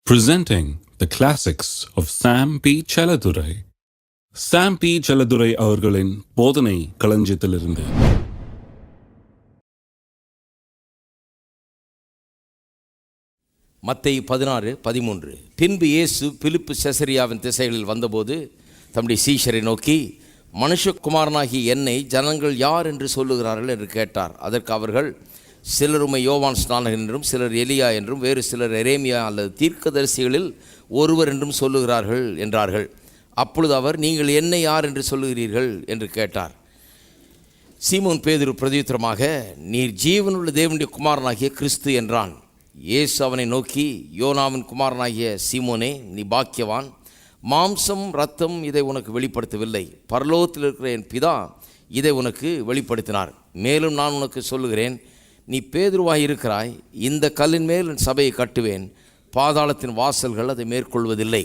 Presenting the classics of Sam P. Chaladurai. Sam P. Chaladurai அவர்களின் போதனை களஞ்சியத்திலிருந்து. மத்தேயு 16:13. பின்பு இயேசு பிலிப்பு செசரியாவின் திசைகளில் வந்தபோது தம்முடைய சீஷரை நோக்கி, மனுஷகுமாரனாகிய என்னை ஜனங்கள் யார் என்று சொல்லுகிறார்கள் என்று கேட்டார். அதற்கு அவர்கள், சிலர் உம்மை யோவான் ஸ்நானகன் என்றும், சிலர் எலியா என்றும், வேறு சிலர் எரேமியா அல்லது தீர்க்கதரிசிகளில் ஒருவர் என்றும் சொல்லுகிறார்கள் என்றார்கள். அப்பொழுது அவர், நீங்கள் என்னை யார் என்று சொல்லுகிறீர்கள் என்று கேட்டார். சீமோன் பேதுரு பிரதியுத்தரமாக, நீர் ஜீவனுள்ள தேவனுடைய குமாரனாகிய கிறிஸ்து என்றான். இயேசு அவனை நோக்கி, யோனாவின் குமாரனாகிய சீமோனே, நீ பாக்கியவான். மாம்சம் இரத்தம் இதை உனக்கு வெளிப்படுத்தவில்லை, பரலோகத்தில் இருக்கிற என் பிதா இதை உனக்கு வெளிப்படுத்தினார். மேலும் நான் உனக்கு சொல்லுகிறேன், நீ பேதுருவாய் இருக்கிறாய், இந்த கல்லின் மேல் என் சபையை கட்டுவேன், பாதாளத்தின் வாசல்கள் அதை மேற்கொள்வதில்லை.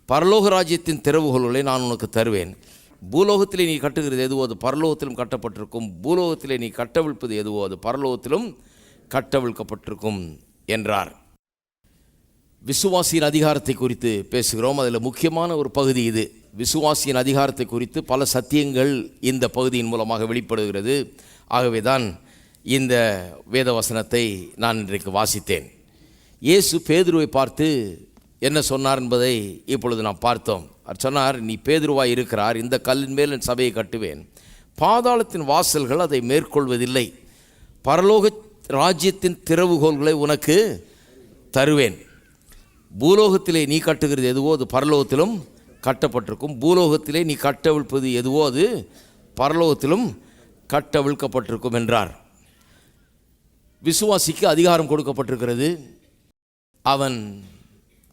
பரலோக ராஜ்யத்தின் திறவுகோல்களை நான் உனக்கு தருவேன். பூலோகத்திலே நீ கட்டுகிறது எதுவோ அது பரலோகத்திலும் கட்டப்பட்டிருக்கும், பூலோகத்திலே நீ கட்டவிழ்ப்பது எதுவோ அது பரலோகத்திலும் கட்டவிழ்க்கப்பட்டிருக்கும் என்றார். விசுவாசியின் அதிகாரத்தை குறித்து பேசுகிறோம். அதில் முக்கியமான ஒரு பகுதி இது. விசுவாசியின் அதிகாரத்தை குறித்து பல சத்தியங்கள் இந்த பகுதியின் மூலமாக வெளிப்படுகிறது. ஆகவே தான் இந்த வேதவசனத்தை நான் இன்றைக்கு வாசித்தேன். இயேசு பேதுருவை பார்த்து என்ன சொன்னார் என்பதை இப்பொழுது நாம் பார்த்தோம். அவர் சொன்னார், நீ பேதுருவாய் இருக்கிறார், இந்த கல்லின் மேல் என் சபையை கட்டுவேன், பாதாளத்தின் வாசல்கள் அதை மேற்கொள்வதில்லை, பரலோக ராஜ்யத்தின் திறவுகோல்களை உனக்கு தருவேன். பூலோகத்திலே நீ கட்டுகிறது எதுவோ அது பரலோகத்திலும் கட்டப்பட்டிருக்கும், பூலோகத்திலே நீ கட்டவிழ்ப்பது எதுவோ அது பரலோகத்திலும் கட்டவிழ்க்கப்பட்டிருக்கும் என்றார். விசுவாசிக்கு அதிகாரம் கொடுக்கப்பட்டிருக்கிறது. அவன்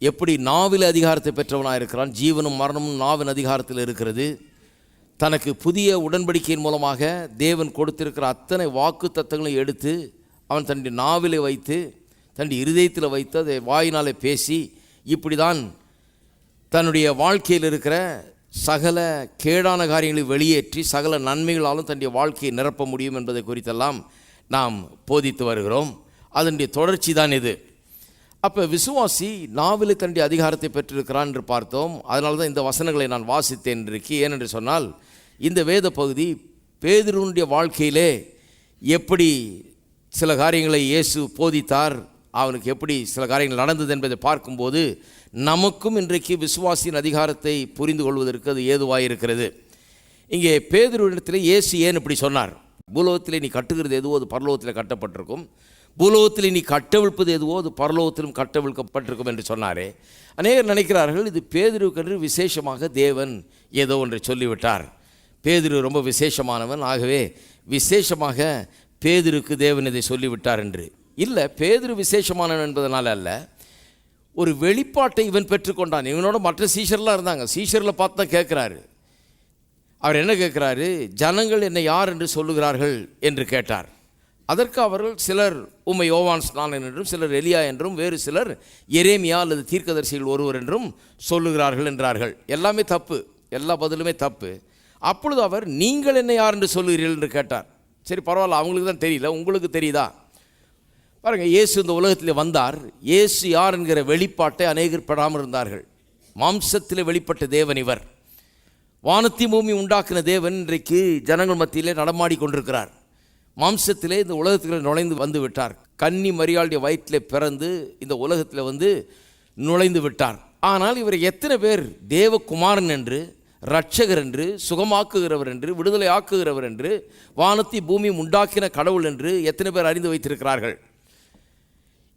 எப்படி நாவில் அதிகாரத்தை பெற்றவனாக இருக்கிறான். ஜீவனும் மரணமும் நாவின் அதிகாரத்தில் இருக்கிறது. தனக்கு புதிய உடன்படிக்கையின் மூலமாக தேவன் கொடுத்திருக்கிற அத்தனை வாக்கு தத்தங்களை எடுத்து அவன் தன்னுடைய நாவிலே வைத்து, தன்னுடைய இருதயத்தில் வைத்து, அதை வாயினாலே பேசி, இப்படி தான் தன்னுடைய வாழ்க்கையில் இருக்கிற சகல கேடான காரியங்களை வெளியேற்றி சகல நன்மைகளாலும் தன்னுடைய வாழ்க்கையை நிரப்ப முடியும் என்பதை குறித்தெல்லாம் நாம் போதித்து வருகிறோம். அதனுடைய தொடர்ச்சி தான் இது. அப்போ விசுவாசி நாவிலே தன்னுடைய அதிகாரத்தை பெற்றிருக்கிறான் என்று பார்த்தோம். அதனால தான் இந்த வசனங்களை நான் வாசித்தேன் இன்றைக்கு. ஏனென்று சொன்னால், இந்த வேத பகுதி பேதுருவினுடைய வாழ்க்கையிலே எப்படி சில காரியங்களை இயேசு போதித்தார், அவனுக்கு எப்படி சில காரியங்கள் நடந்தது என்பதை பார்க்கும்போது நமக்கும் இன்றைக்கு விசுவாசியின் அதிகாரத்தை புரிந்து கொள்வதற்கு அது ஏதுவாயிருக்கிறது. இங்கே பேதுருவிடத்தில் இயேசு ஏன் இப்படி சொன்னார்? பூலோகத்திலே நீ கட்டுகிறது எதுவோ அது பரலோகத்தில் கட்டப்பட்டிருக்கும், பூலோகத்திலே நீ கட்டவிழ்ப்பது எதுவோ அது பரலோகத்திலும் கட்டவிழ்க்கப்பட்டிருக்கும் என்று சொன்னாரே. அநேகர் நினைக்கிறார்கள், இது பேதுருவுக்கென்று விசேஷமாக தேவன் ஏதோ ஒன்றை சொல்லிவிட்டார், பேதுரு ரொம்ப விசேஷமானவன், ஆகவே விசேஷமாக பேதுருக்கு தேவன் இதை சொல்லிவிட்டார் என்று. இல்லை, பேதுரு விசேஷமானவன் என்பதனால அல்ல, ஒரு வெளிப்பாட்டை இவன் பெற்றுக்கொண்டான். இவனோட மற்ற சீஷர்லாம் இருந்தாங்க. சீஷரில் பார்த்து தான் கேட்குறாரு. அவர் என்ன கேட்குறாரு? ஜனங்கள் என்னை யார் என்று சொல்லுகிறார்கள் என்று கேட்டார். அதற்கு அவர்கள், சிலர் உம்மை யோவான் ஸ்நானகன் என்றும், சிலர் எலியா என்றும், வேறு சிலர் எரேமியா அல்லது தீர்க்கதரிசிகள் ஒருவர் என்றும் சொல்லுகிறார்கள் என்றார்கள். எல்லாமே தப்பு, எல்லா பதிலுமே தப்பு. அப்பொழுது அவர், நீங்கள் என்னை யார் என்று சொல்லுகிறீர்கள் என்று கேட்டார். சரி, பரவாயில்ல, அவங்களுக்கு தான் தெரியல, உங்களுக்கு தெரியுதா? பாருங்கள், இயேசு இந்த உலகத்தில் வந்தார். இயேசு யார் என்கிற வெளிப்பாட்டை அநேகர் பெறாமல் இருந்தார்கள். மாம்சத்தில் வெளிப்பட்ட தேவன் இவர். வானத்தி பூமி உண்டாக்கின தேவன் இன்றைக்கு ஜனங்கள் மத்தியிலே நடமாடி கொண்டிருக்கிறார். மாம்சத்திலே இந்த உலகத்தில் நுழைந்து வந்து விட்டார். கன்னி மரியாளுடைய வயிற்றிலே பிறந்து இந்த உலகத்தில் வந்து நுழைந்து விட்டார். ஆனால் இவர் எத்தனை பேர் தேவகுமாரன் என்று, இரட்சகர் என்று, சுகமாக்குகிறவர் என்று, விடுதலை ஆக்குகிறவர் என்று, வானத்தி பூமி உண்டாக்கின கடவுள் என்று எத்தனை பேர் அறிந்து வைத்திருக்கிறார்கள்?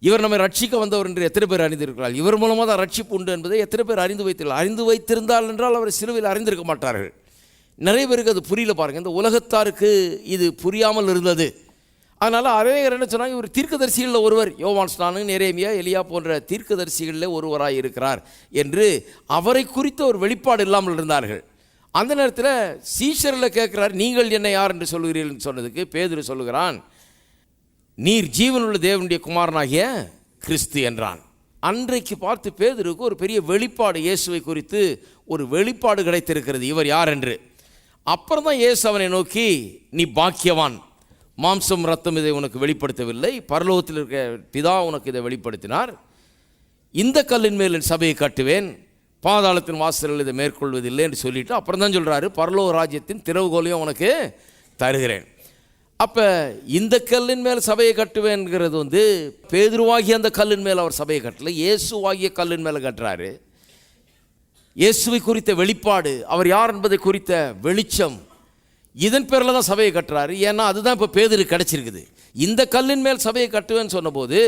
இவர் நம்மை ரட்சிக்க வந்தவர் என்று எத்தனை பேர் அறிந்திருக்கிறார்கள்? இவர் மூலமாக தான் ரட்சிப்பு உண்டு என்பதை எத்தனை பேர் அறிந்து வைத்திருக்கிறார்? அறிந்து வைத்திருந்தால் என்றால் அவர் சிலுவையில் அறிந்திருக்க மாட்டார்கள். நிறைய பேருக்கு அது புரியல. பாருங்கள், இந்த உலகத்தாருக்கு இது புரியாமல் இருந்தது. அதனால் அநேகர் என்ன சொன்னாங்க, இவர் தீர்க்கதரிசிகளில் ஒருவர், யோவான் ஸ்நானகன், எரேமியா, எலியா போன்ற தீர்க்கதரிசிகளில் ஒருவராக இருக்கிறார் என்று அவரை குறித்த ஒரு வெளிப்பாடு இல்லாமல் இருந்தார்கள். அந்த நேரத்தில் சீஷரில் கேட்குறார், நீங்கள் என்னை யார் என்று சொல்லுகிறீர்கள் சொன்னதுக்கு பேதுரு சொல்லுகிறான், நீர் ஜீவனுள்ள தேவனுடைய குமாரனாகிய கிறிஸ்து என்றான். அன்றைக்கு பார்த்து பேதுருக்கு ஒரு பெரிய வெளிப்பாடு, இயேசுவை குறித்து ஒரு வெளிப்பாடு கிடைத்திருக்கிறது, இவர் யார் என்று. அப்புறம் தான் இயேசு அவனை நோக்கி, நீ பாக்கியவான், மாம்சம் ரத்தம் இதை உனக்கு வெளிப்படுத்தவில்லை, பரலோகத்தில் இருக்க பிதா உனக்கு இதை வெளிப்படுத்தினார். இந்த கல்லின் மேல் என் சபையை கட்டுவேன், பாதாளத்தின் வாசல்கள் இதை மேற்கொள்வதில்லை என்று சொல்லிட்டு அப்புறம் தான் சொல்கிறாரு, பரலோக ராஜ்யத்தின் திறவுகோலையும் உனக்கு தருகிறேன். அப்போ இந்த கல்லின் மேல் சபையை கட்டுவேன்கிறது பேதுருவாகிய அந்த கல்லின் மேல் அவர் சபையை கட்டல, இயேசுவாகிய கல்லின் மேலே கட்டுறாரு. இயேசுவை குறித்த வெளிப்பாடு, அவர் யார் என்பதை குறித்த வெளிச்சம், இதன் பேரில் தான் சபையை கட்டுறாரு. ஏன்னா அதுதான் இப்போ பேதுருக்கு கிடச்சிருக்குது. இந்த கல்லின் மேல் சபையை கட்டுவேன்னு சொன்னபோது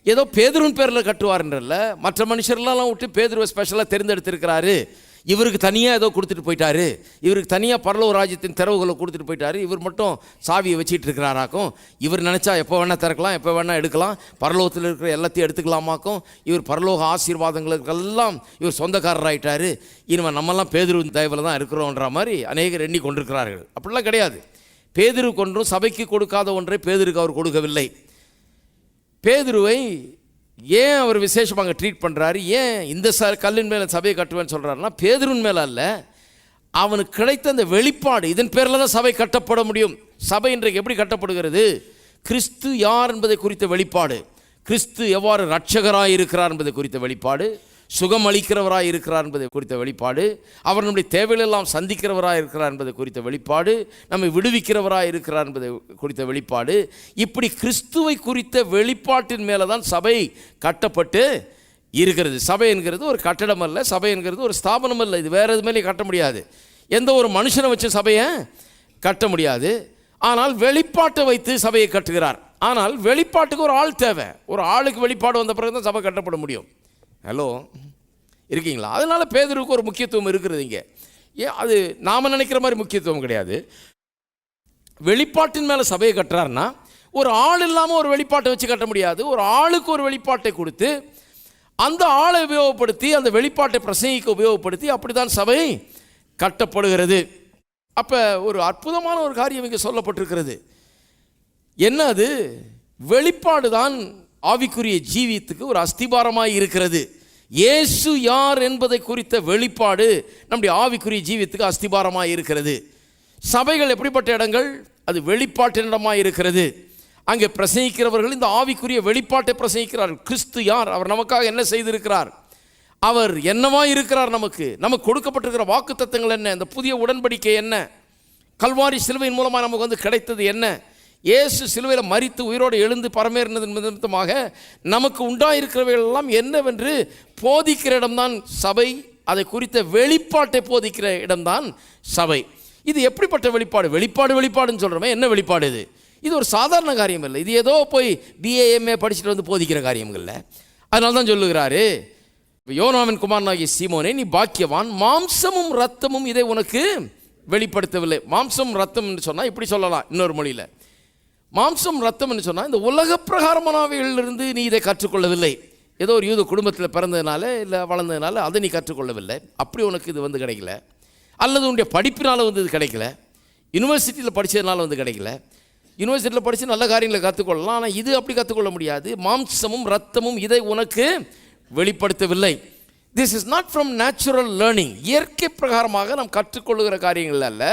ஏதோ பேதுருவின் பேரில் கட்டுவார்ன்றல்ல, மற்ற மனுஷர்லாம் விட்டு பேதுருவை ஸ்பெஷலாக தேர்ந்தெடுத்திருக்கிறாரு, இவருக்கு தனியாக ஏதோ கொடுத்துட்டு போயிட்டாரு, இவருக்கு தனியாக பரலோக ராஜ்யத்தின் திறவுகளை கொடுத்துட்டு போயிட்டாரு, இவர் மட்டும் சாவியை வச்சுட்டு இருக்கிறாராக்கும், இவர் நினச்சா எப்போ வேணால் திறக்கலாம், எப்போ வேணால் எடுக்கலாம், பரலோகத்தில் இருக்கிற எல்லாத்தையும் எடுத்துக்கலாமாக்கும், இவர் பரலோக ஆசீர்வாதங்களுக்கெல்லாம் இவர் சொந்தக்காரராயிட்டார், இனிமேல் நம்மெல்லாம் பேதுருவின் தயவில் தான் இருக்கிறோன்ற மாதிரி அநேகர் எண்ணி கொண்டிருக்கிறார்கள். அப்படிலாம் கிடையாது. பேதுரு கொன்றும் சபைக்கு கொடுக்காத ஒன்றை பேதுருக்கு அவர் கொடுக்கவில்லை. பேதுருவை ஏன் அவர் விசேஷமாக ட்ரீட் பண்ணுறாரு, ஏன் இந்த கல்லின் மேலே சபையை கட்டுவேன்னு சொல்கிறாருன்னா, பேதுருவின் மேலே அல்ல, அவனுக்கு கிடைத்த அந்த வெளிப்பாடு, இதன் பேரில் தான் சபை கட்டப்பட முடியும். சபை இன்றைக்கு எப்படி கட்டப்படுகிறது? கிறிஸ்து யார் என்பதை குறித்த வெளிப்பாடு, கிறிஸ்து எவ்வாறு இரட்சகராக இருக்கிறார் என்பதை குறித்த வெளிப்பாடு, சுகம் அளிக்கிறவராக இருக்கிறார் என்பதை குறித்த வெளிப்பாடு, அவர் நம்முடைய தேவைகளெல்லாம் சந்திக்கிறவராக இருக்கிறார் என்பதை குறித்த வெளிப்பாடு, நம்மை விடுவிக்கிறவராக இருக்கிறார் என்பதை குறித்த வெளிப்பாடு. இப்படி கிறிஸ்துவை குறித்த வெளிப்பாட்டின் மேலே தான் சபை கட்டப்பட்டு இருக்கிறது. சபை என்கிறது ஒரு கட்டடம் அல்ல, சபை என்கிறது ஒரு ஸ்தாபனம் அல்ல. இது வேறு எது மேலே கட்ட முடியாது. எந்த ஒரு மனுஷனை வச்சு சபையை கட்ட முடியாது. ஆனால் வெளிப்பாட்டை வைத்து சபையை கட்டுகிறார். ஆனால் வெளிப்பாட்டுக்கு ஒரு ஆள் தேவை. ஒரு ஆளுக்கு வெளிப்பாடு வந்த பிறகு தான் சபை கட்டப்பட முடியும். ஹலோ, இருக்கீங்களா? அதனால் பேதுருக்கு ஒரு முக்கியத்துவம் இருக்கிறது இங்கே. ஏன் அது நாம் நினைக்கிற மாதிரி முக்கியத்துவம் கிடையாது. வெளிப்பாட்டின் மேலே சபையை கட்டுறாருன்னா ஒரு ஆள் இல்லாமல் ஒரு வெளிப்பாட்டை வச்சு கட்ட முடியாது. ஒரு ஆளுக்கு ஒரு வெளிப்பாட்டை கொடுத்து அந்த ஆளை உபயோகப்படுத்தி அந்த வெளிப்பாட்டை பிரசங்கிக்க உபயோகப்படுத்தி அப்படி தான் சபை கட்டப்படுகிறது. அப்போ ஒரு அற்புதமான ஒரு காரியம் இங்கே சொல்லப்பட்டிருக்கிறது. என்ன அது? வெளிப்பாடு தான் ஆவிக்குரிய ஜீவியத்துக்கு ஒரு அஸ்திபாரமாக இருக்கிறது. இயேசு யார் என்பதை குறித்த வெளிப்பாடு நம்முடைய ஆவிக்குரிய ஜீவியத்துக்கு அஸ்திபாரமாக இருக்கிறது. சபைகள் எப்படிப்பட்ட இடங்கள்? அது வெளிப்பாட்டின் இடமாக இருக்கிறது. அங்கே பிரசங்கிக்கிறவர்கள் இந்த ஆவிக்குரிய வெளிப்பாட்டை பிரசங்கிக்கிறார்கள். கிறிஸ்து யார், அவர் நமக்காக என்ன செய்திருக்கிறார், அவர் என்னவா இருக்கிறார், நமக்கு கொடுக்கப்பட்டிருக்கிற வாக்குத்தத்தங்கள் என்ன, இந்த புதிய உடன்படிக்கை என்ன, கல்வாரி சிலுவையின் மூலமாக நமக்கு கிடைத்தது என்ன, இயேசு சிலுவையில் மரித்து உயிரோடு எழுந்து பரமேறினது நிமித்தமாக நமக்கு உண்டாயிருக்கிறவைகள் எல்லாம் என்னவென்று போதிக்கிற இடம்தான் சபை. அதை குறித்த வெளிப்பாட்டை போதிக்கிற இடம்தான் சபை. இது எப்படிப்பட்ட வெளிப்பாடு? வெளிப்பாடுன்னு சொல்கிறோமே, என்ன வெளிப்பாடு இது? இது ஒரு சாதாரண காரியம் இல்லை. இது ஏதோ போய் BA MA படிச்சுட்டு வந்து போதிக்கிற காரியங்கள்ல. அதனால தான் சொல்லுகிறாரு, யோனாவின் குமாரனாகிய சீமோனே, நீ பாக்கியவான், மாம்சமும் ரத்தமும் இதை உனக்கு வெளிப்படுத்தவில்லை. மாம்சம் ரத்தம் என்று சொன்னால் இப்படி சொல்லலாம். இன்னொரு மொழியில் மாம்சம் ரத்தம் என்று சொன்னால் இந்த உலக பிரகாரமானவைகளிலிருந்து நீ இதை கற்றுக்கொள்ளவில்லை. ஏதோ ஒரு யூத குடும்பத்தில் பிறந்ததுனால இல்லை வளர்ந்ததுனால அதை நீ கற்றுக்கொள்ளவில்லை. அப்படி உனக்கு இது வந்து கிடைக்கல. அல்லது உன்னுடைய படிப்பினால் வந்து இது கிடைக்கல. யூனிவர்சிட்டியில் படித்ததுனால வந்து கிடைக்கல. யூனிவர்சிட்டியில் படித்து நல்ல காரியங்களை கற்றுக்கொள்ளலாம். ஆனால் இது அப்படி கற்றுக்கொள்ள முடியாது. மாம்சமும் ரத்தமும் இதை உனக்கு வெளிப்படுத்தவில்லை. This is not from natural learning. இயற்கை பிரகாரமாக நாம் கற்றுக்கொள்ளுகிற காரியங்கள் அல்ல,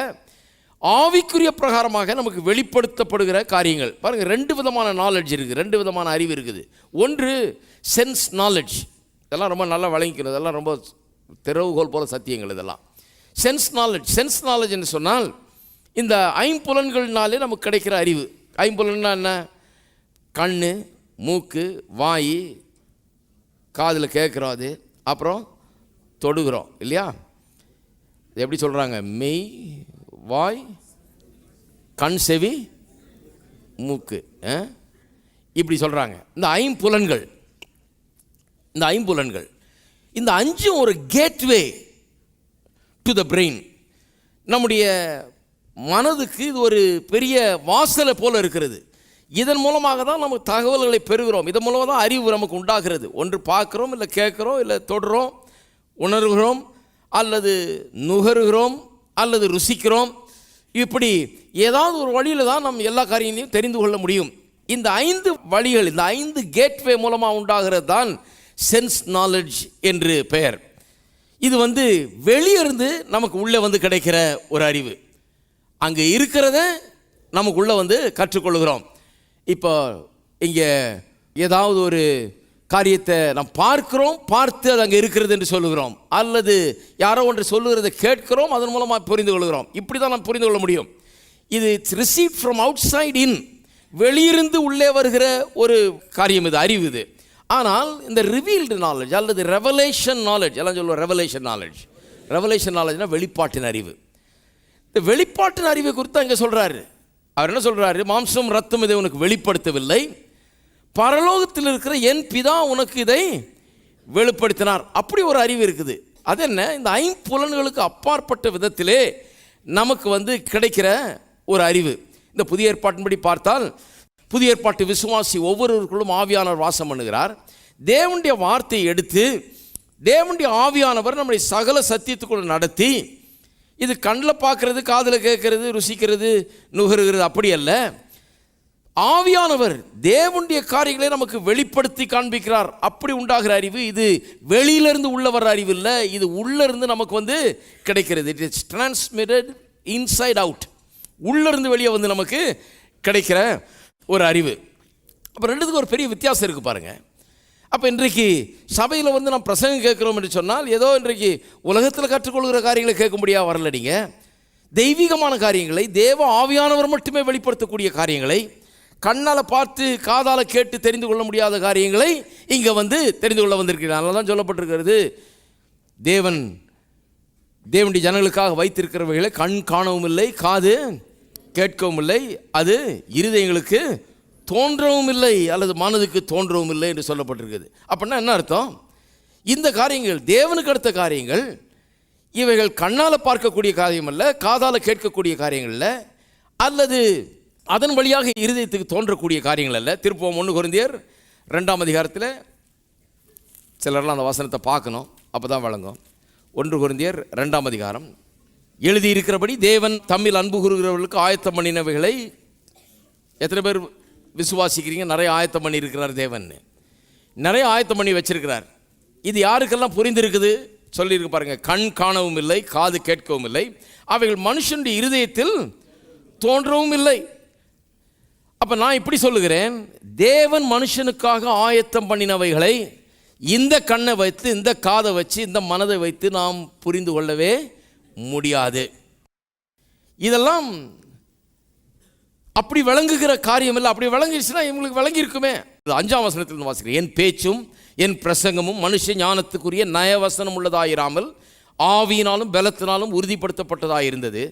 ஆவிக்குரிய பிரகாரமாக நமக்கு வெளிப்படுத்தப்படுகிற காரியங்கள். பாருங்கள், ரெண்டு விதமான நாலெட்ஜ் இருக்குது, ரெண்டு விதமான அறிவு இருக்குது. ஒன்று சென்ஸ் நாலெட்ஜ். இதெல்லாம் ரொம்ப நல்லா வழங்கிக்கணும். இதெல்லாம் ரொம்ப திறவுகோல் போல சத்தியங்கள். இதெல்லாம் சென்ஸ் நாலெட்ஜ் என்று சொன்னால் இந்த ஐம்புலன்கள்னாலே நமக்கு கிடைக்கிற அறிவு. ஐம்புலன்னா என்ன? கண், மூக்கு, வாய், காதில் கேட்குறோம், அது அப்புறம் தொடுகிறோம் இல்லையா? எப்படி சொல்கிறாங்க? மெய், வாய், கண், செவி, மூக்கு, இப்படி சொல்கிறாங்க. இந்த ஐம்புலன்கள், இந்த அஞ்சும் ஒரு கேட்வே டு த பிரெயின். நம்முடைய மனதுக்கு இது ஒரு பெரிய வாசலை போல இருக்கிறது. இதன் மூலமாக தான் நம்ம தகவல்களை பெறுகிறோம். இதன் மூலமாக தான் அறிவு நமக்கு உண்டாகிறது. ஒன்று பார்க்குறோம், இல்லை கேட்குறோம், இல்லை தொடுறோம், உணர்கிறோம், அல்லது நுகருகிறோம், அல்லது ருசிக்கிறோம். இப்படி ஏதாவது ஒரு வழியில் தான் நம்ம எல்லா காரியங்களையும் தெரிந்து கொள்ள முடியும். இந்த 5 வழிகள், இந்த 5 கேட்வே மூலமாக உண்டாகிறது தான் சென்ஸ் நாலெட்ஜ் என்று பெயர். இது வந்து வெளியிருந்து நமக்கு உள்ளே வந்து கிடைக்கிற ஒரு அறிவு. அங்கே இருக்கிறத நமக்குள்ளே வந்து கற்றுக்கொள்கிறோம். இப்போ இங்கே ஏதாவது ஒரு காரியத்தை நாம் பார்க்கிறோம், பார்த்து அது அங்கே இருக்கிறது என்று சொல்லுகிறோம், அல்லது யாரோ ஒன்று சொல்லுகிறதை கேட்கிறோம், அதன் மூலமாக புரிந்து கொள்கிறோம். இப்படி தான் நாம் புரிந்து கொள்ள முடியும். இது it's receive from outside in, வெளியிருந்து உள்ளே வருகிற ஒரு காரியம் இது, அறிவு இது. ஆனால் இந்த ரிவீல்டு நாலேஜ் அல்லது ரெவலேஷன் நாலேஜ், எல்லாம் சொல்லுவோம் ரெவலேஷன் நாலேஜ். ரெவலேஷன் நாலேஜ்னா வெளிப்பாட்டின் அறிவு. இந்த வெளிப்பாட்டின் அறிவை குறித்து அங்கே சொல்கிறாரு. அவர் என்ன சொல்கிறாரு? மாம்சம் ரத்தம் இதை உனக்கு வெளிப்படுத்தவில்லை, பரலோகத்தில் இருக்கிற என் பிதா உனக்கு இதை வெளிப்படுத்தினார். அப்படி ஒரு அறிவு இருக்குது. அது என்ன? இந்த ஐம்புலன்களுக்கு அப்பாற்பட்ட விதத்திலே நமக்கு கிடைக்கிற ஒரு அறிவு. இந்த புதிய ஏற்பாட்டின்படி பார்த்தால், புதிய ஏற்பாட்டு விசுவாசி ஒவ்வொருவருக்குள்ளும் ஆவியானவர் வாசம் பண்ணுகிறார். தேவனுடைய வார்த்தையை எடுத்து தேவனுடைய ஆவியானவர் நம்முடைய சகல சத்தியத்துக்குள்ள நடத்தி, இது கண்ணில் பார்க்கறது, காதில் கேட்கறது, ருசிக்கிறது, நுகருகிறது அப்படி அல்ல. ஆவியானவர் தேவனுடைய காரியங்களை நமக்கு வெளிப்படுத்தி காண்பிக்கிறார். அப்படி உண்டாகிற அறிவு இது வெளியிலிருந்து உள்ள வர அறிவு இல்லை, இது உள்ளிருந்து நமக்கு கிடைக்கிறது. It is transmitted inside out, உள்ளிருந்து வெளியே நமக்கு கிடைக்கிற ஒரு அறிவு. அப்போ ரெண்டுத்துக்கு ஒரு பெரிய வித்தியாசம் இருக்குது பாருங்கள். அப்போ இன்றைக்கு சபையில் நாம் பிரசங்கம் கேட்குறோம் என்று சொன்னால், ஏதோ இன்றைக்கு உலகத்தில் கற்றுக்கொள்கிற காரியங்களை கேட்க முடியாது வரல. நீங்கள் தெய்வீகமான காரியங்களை, தேவ ஆவியானவர் மட்டுமே வெளிப்படுத்தக்கூடிய காரியங்களை, கண்ணால் பார்த்து காதால் கேட்டு தெரிந்து கொள்ள முடியாத காரியங்களை இங்கே தெரிந்து கொள்ள வந்திருக்கிறார். அதனால தான் சொல்லப்பட்டிருக்கிறது, தேவனுடைய ஜனங்களுக்காக வைத்திருக்கிறவைகளை கண் காணவும் இல்லை, காது கேட்கவும் இல்லை, அது இருதயங்களுக்கு தோன்றவும் இல்லை, அல்லது மனதுக்கு தோன்றவும் இல்லை என்று சொல்லப்பட்டிருக்குது. அப்படின்னா என்ன அர்த்தம்? இந்த காரியங்கள் தேவனுக்கு அடுத்த காரியங்கள், இவைகள் கண்ணால் பார்க்கக்கூடிய காரியம் அல்ல, காதால் கேட்கக்கூடிய காரியங்கள் அல்ல, அல்லது அதன் வழியாக இருதயத்துக்கு தோன்றக்கூடிய காரியங்கள் அல்ல. திருப்பம் 1 கொரிந்தியர் 2ஆம் அதிகாரத்தில் சிலர்லாம் அந்த வசனத்தை பார்க்கணும், அப்போ தான் வழங்கும். 1 கொரிந்தியர் 2ஆம் அதிகாரம், எழுதியிருக்கிறபடி தேவன் தம்மில் அன்பு கூறுகிறவர்களுக்கு ஆயத்தம் பண்ணினவைகளை எத்தனை பேர் விசுவாசிக்கிறீங்க? நிறைய ஆயத்தம் பண்ணி இருக்கிறார் தேவன், நிறைய ஆயத்தம் பண்ணி வச்சிருக்கிறார். இது யாருக்கெல்லாம் புரிந்திருக்குது சொல்லியிருக்கு பாருங்க. கண் காணவும் இல்லை, காது கேட்கவும் இல்லை, அவைகள் மனுஷனுடைய இருதயத்தில் தோன்றவும் இல்லை. அப்போ நான் இப்படி சொல்லுகிறேன், தேவன் மனுஷனுக்காக ஆயத்தம் பண்ணினவைகளை இந்த கண்ணை வைத்து, இந்த காதை வச்சு, இந்த மனதை வைத்து நாம் புரிந்து கொள்ளவே முடியாது. இதெல்லாம் அப்படி விளங்குகிற காரியம் இல்லை. அப்படி விளங்கிடுச்சுன்னா இவங்களுக்கு விளங்கி இருக்குமே. 5ஆம் வசனத்தில் வாசிக்கிறேன், என் பேச்சும் என் பிரசங்கமும் மனுஷ ஞானத்துக்குரிய நயவசனம் உள்ளதாயிராமல் ஆவியினாலும் பலத்தினாலும் உறுதிப்படுத்தப்பட்டதாக இருந்தது.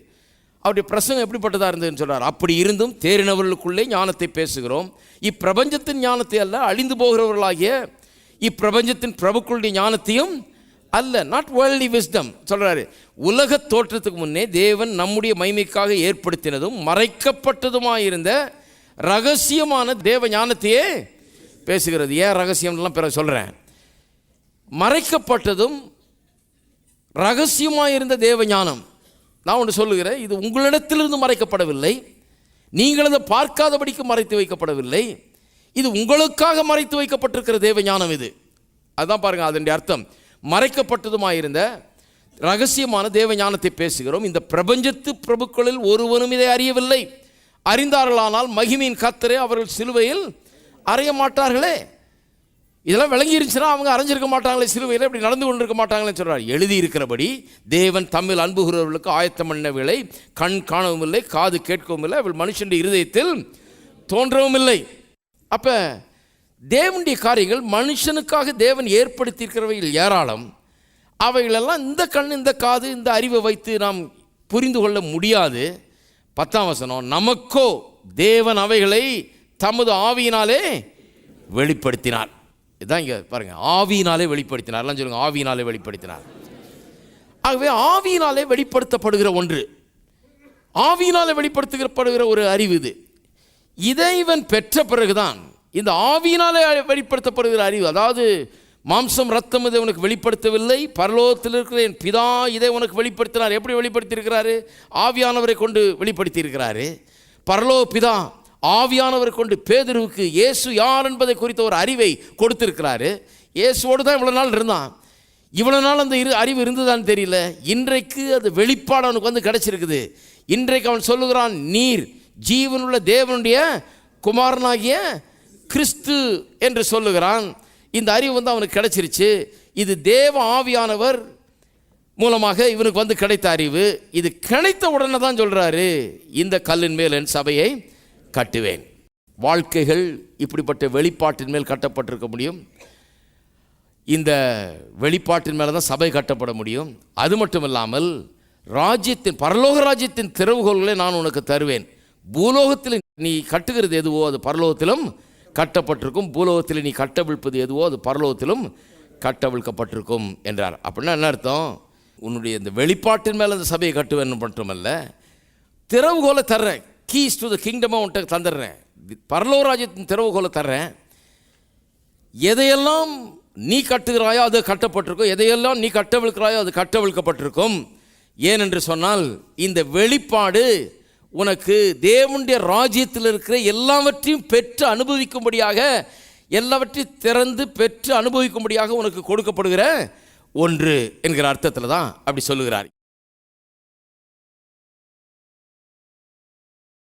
அவருடைய பிரசங்கம் எப்படிப்பட்டதாக இருந்ததுன்னு சொல்கிறார். அப்படி இருந்தும் தேறினவர்களுக்குள்ளே ஞானத்தை பேசுகிறோம், இப்பிரபஞ்சத்தின் ஞானத்தை அல்ல, அழிந்து போகிறவர்களாகிய இப்பிரபஞ்சத்தின் பிரபுக்களுடைய ஞானத்தையும் அல்ல. நாட் வேர்ல்ட்லி விஸ்டம் சொல்கிறாரு. உலக தோற்றத்துக்கு முன்னே தேவன் நம்முடைய மகிமைக்காக ஏற்படுத்தினதும் மறைக்கப்பட்டதுமாயிருந்த ரகசியமான தேவ ஞானத்தையே பேசுகிறது. ஏன் ரகசியம்லாம் பிறகு சொல்கிறேன். மறைக்கப்பட்டதும் ரகசியமாயிருந்த தேவ ஞானம். நான் ஒன்று சொல்லுகிறேன், இது உங்களிடத்திலிருந்து மறைக்கப்படவில்லை, நீங்கள் அதை பார்க்காதபடிக்கு மறைத்து வைக்கப்படவில்லை, இது உங்களுக்காக மறைத்து வைக்கப்பட்டிருக்கிற தேவ ஞானம் இது. அதுதான் பாருங்கள் அதனுடைய அர்த்தம். மறைக்கப்பட்டதுமாயிருந்த ரகசியமான தேவ ஞானத்தை பேசுகிறோம், இந்த பிரபஞ்சத்து பிரபுக்களில் ஒருவனும் இதை அறியவில்லை, அறிந்தார்களானால் மகிமையின் கர்த்தரை அவர்கள் சிலுவையில் அறைய மாட்டார்களே. இதெல்லாம் விளங்கி இருந்துச்சுன்னா அவங்க அரைஞ்சிருக்க மாட்டாங்களே, சிலுவையில் இப்படி நடந்து கொண்டிருக்க மாட்டாங்களேன்னு சொல்கிறார். எழுதியிருக்கிறபடி தேவன் தம்மில் அன்புகிறவர்களுக்கு ஆயத்தம் பண்ணவில்லை, கண் காணவும் இல்லை, காது கேட்கவும் இல்லை, அவள் மனுஷனுடைய இருதயத்தில் தோன்றவும் இல்லை. அப்போ தேவனுடைய காரியங்கள் மனுஷனுக்காக தேவன் ஏற்படுத்தியிருக்கிறவைகள் ஏராளம். அவைகளெல்லாம் இந்த கண், இந்த காது, இந்த அறிவை வைத்து நாம் புரிந்து கொள்ள முடியாது. 10ஆம் வசனம், நமக்கோ தேவன் அவைகளை தமது ஆவியினாலே வெளிப்படுத்தினார். இதுதான் இங்கே பாருங்கள், ஆவியினாலே வெளிப்படுத்தினார். எல்லாம் சொல்லுங்க, ஆவியினாலே வெளிப்படுத்தினார். ஆகவே ஆவியினாலே வெளிப்படுத்தப்படுகிற ஒன்று, ஆவியினாலே வெளிப்படுத்தப்படுகிற ஒரு அறிவு இது. இதை இவன் பெற்ற பிறகுதான் இந்த ஆவியினாலே வெளிப்படுத்தப்படுகிற அறிவு, அதாவது மாம்சம் ரத்தம் இதை உனக்கு வெளிப்படுத்தவில்லை, பரலோகத்தில் இருக்கிற என் பிதா இதை உனக்கு வெளிப்படுத்தினார். எப்படி வெளிப்படுத்தியிருக்கிறாரு? ஆவியானவரை கொண்டு வெளிப்படுத்தியிருக்கிறாரு. பரலோக பிதா ஆவியானவரை கொண்டு பேதுருவுக்கு இயேசு யார் என்பதை குறித்த ஒரு அறிவை கொடுத்திருக்கிறாரு. இயேசுவோடு தான் இவ்வளோ நாள் இருந்தான். இவ்வளோ நாள் அந்த அறிவு இருந்ததான்னு தெரியல. இன்றைக்கு அது வெளிப்பாடு அவனுக்கு கிடைச்சிருக்குது. இன்றைக்கு அவன் சொல்லுகிறான், நீர் ஜீவனுள்ள தேவனுடைய குமாரனாகிய கிறிஸ்து என்று சொல்லுகிறான். இந்த அறிவு அவனுக்கு கிடைச்சிருச்சு. இது தேவ ஆவியானவர் மூலமாக இவனுக்கு கிடைத்த அறிவு. இது கிடைத்த உடனே தான் சொல்கிறாரு, இந்த கல்லின் மேல் என் சபையை கட்டுவேன். வாழ்க்கைகள் இப்படிப்பட்ட வெளிப்பாட்டின் மேல் கட்டப்பட்டிருக்க முடியும். இந்த வெளிப்பாட்டின் மேலே தான் சபை கட்டப்பட முடியும். அது மட்டும் இல்லாமல் ராஜ்யத்தின் பரலோக ராஜ்யத்தின் திறவுகோல்களை நான் உனக்கு தருவேன். பூலோகத்தில் நீ கட்டுகிறது எதுவோ அது பரலோகத்திலும் கட்டப்பட்டிருக்கும், பூலோகத்தில் நீ கட்டவிழ்ப்பது எதுவோ அது பரலோகத்திலும் கட்டவிழ்க்கப்பட்டிருக்கும் என்றார். அப்படின்னா என்ன அர்த்தம்? உன்னுடைய இந்த வெளிப்பாட்டின் மேலே அந்த சபையை கட்டுவேன் மட்டுமல்ல, திறவுகோலை தர்றேன், கீஸ் டு த கிங்டமாக உன்கிட்ட தந்துடுறேன், பரலோக ராஜ்யத்தின் திறவுகோலை தர்றேன். எதையெல்லாம் நீ கட்டுகிறாயோ அது கட்டப்பட்டிருக்கும், எதையெல்லாம் நீ கட்டவிழ்க்கிறாயோ அது கட்டவிழ்க்கப்பட்டிருக்கும். ஏனென்று சொன்னால் இந்த வெளிப்பாடு உனக்கு தேவனுடைய ராஜ்யத்தில் இருக்கிற எல்லாவற்றையும் பெற்று அனுபவிக்கும்படியாக, எல்லாவற்றையும் திறந்து பெற்று அனுபவிக்கும்படியாக உனக்கு கொடுக்கப்படுகிற ஒன்று என்கிற அர்த்தத்தில் தான் அப்படி சொல்லுகிறார்.